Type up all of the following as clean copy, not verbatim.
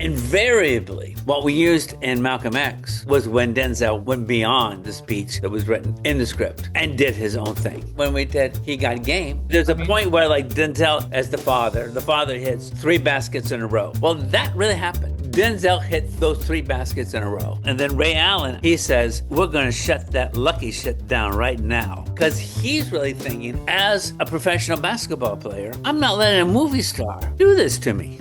Invariably, what we used in Malcolm X was when Denzel went beyond the speech that was written in the script and did his own thing. When we did He Got Game, there's a point where, like, Denzel, as the father hits 3 baskets in a row. Well, that really happened. Denzel hit those 3 baskets in a row. And then Ray Allen, he says, we're going to shut that lucky shit down right now. Because he's really thinking, as a professional basketball player, I'm not letting a movie star do this to me.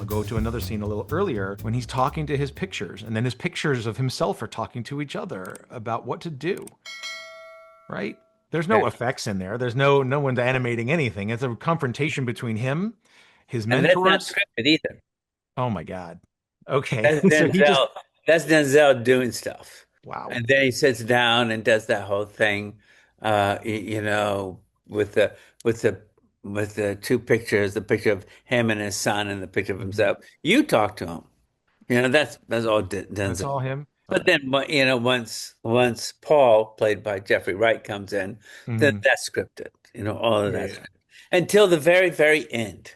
Go to another scene a little earlier when he's talking to his pictures, and then his pictures of himself are talking to each other about what to do, right? There's no effects in there. There's no one's animating anything. It's a confrontation between him, his mentors. And that's not scripted either. Oh my God. Okay. That's Denzel, that's Denzel doing stuff. Wow. And then he sits down and does that whole thing, with the 2 pictures, the picture of him and his son and the picture of himself. You talk to him. That's all Denzel. That's all him. But then, once Paul, played by Jeffrey Wright, comes in, then that's scripted. All of that. Yeah. Until the very, very end.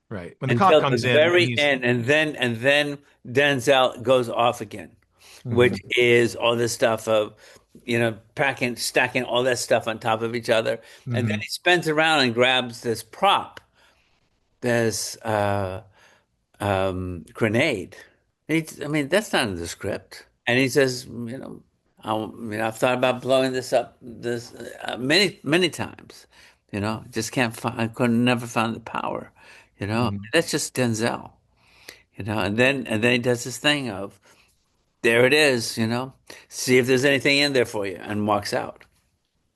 Right. When the cop comes in, very end, and then Denzel goes off again, which is all this stuff of, stacking all that stuff on top of each other. And then he spins around and grabs this prop, this grenade. That's not in the script. And he says, I've thought about blowing this up many, many times. Just can't find, I couldn't never found the power. That's just Denzel. And then he does this thing of, there it is, see if there's anything in there for you, and walks out,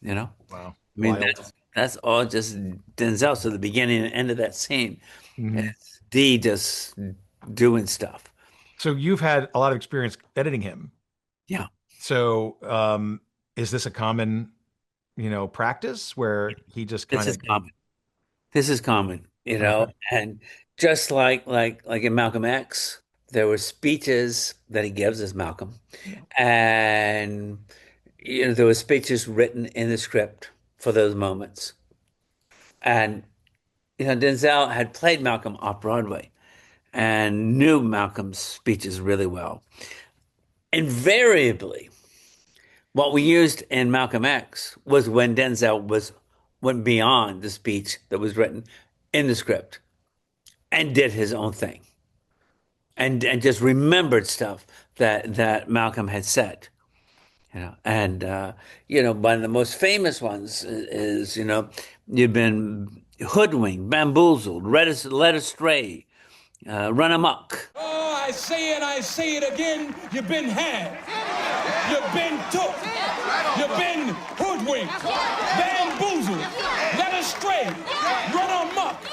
Wow. That's all just Denzel. So the beginning and end of that scene is D just doing stuff. So you've had a lot of experience editing him. Yeah. So is this a common, practice where he just kind of... This is common, and just like in Malcolm X, there were speeches that he gives as Malcolm, and there were speeches written in the script for those moments. And Denzel had played Malcolm off Broadway and knew Malcolm's speeches really well. Invariably, what we used in Malcolm X was when Denzel went beyond the speech that was written in the script and did his own thing. And just remembered stuff that Malcolm had said, and one of the most famous ones is you've been hoodwinked, bamboozled, led astray, run amok. Oh, I say it again. You've been had, you've been took, you've been hoodwinked, bamboozled, led astray, run amok.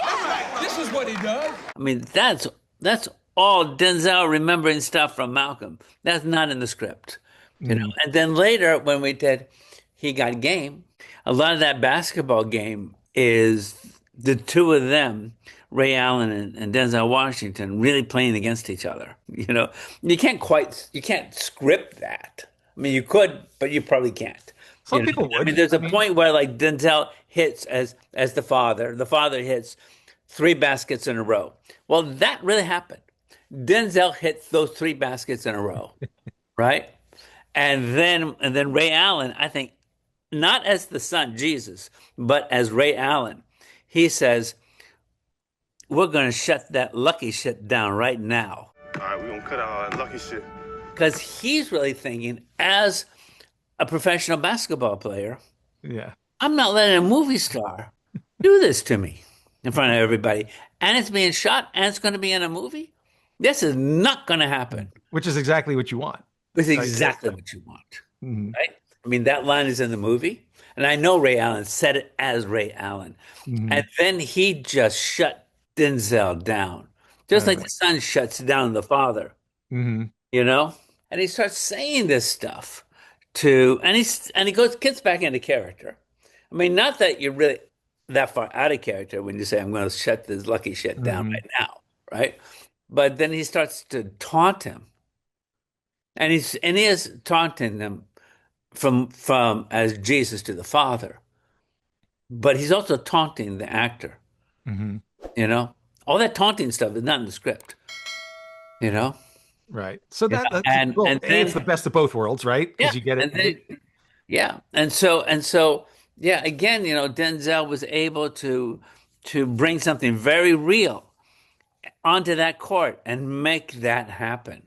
This is what he does. That's all Denzel remembering stuff from Malcolm. That's not in the script, And then later, when we did He Got Game, a lot of that basketball game is the 2 of them, Ray Allen and Denzel Washington, really playing against each other. You can't script that. You could, but you probably can't. Some people would. There's a point where, like, Denzel hits as the father hits 3 baskets in a row. Well, that really happened. Denzel hit those 3 baskets in a row, right? And then Ray Allen, I think, not as the son, Jesus, but as Ray Allen, he says, we're going to shut that lucky shit down right now. All right, we're going to cut out that lucky shit. Because he's really thinking, as a professional basketball player, I'm not letting a movie star do this to me in front of everybody. And it's being shot, and it's going to be in a movie. This is not going to happen. Which is exactly what you want. It's exactly what you want, right? That line is in the movie, and I know Ray Allen said it as Ray Allen. And then he just shut Denzel down, just like the son shuts down the father, And he starts saying this stuff and he gets back into character. Not that you're really that far out of character when you say, I'm going to shut this lucky shit down right now, right? But then he starts to taunt him. And he is taunting them from as Jesus to the Father. but he's also taunting the actor. Mm-hmm. You know, all that taunting stuff is not in the script. You know, Right. So You know, that's and well, and it's the then best of both worlds, right? yeah, Because you get and then it. yeah, and so yeah. Again, Denzel was able to bring something very real onto that court and make that happen.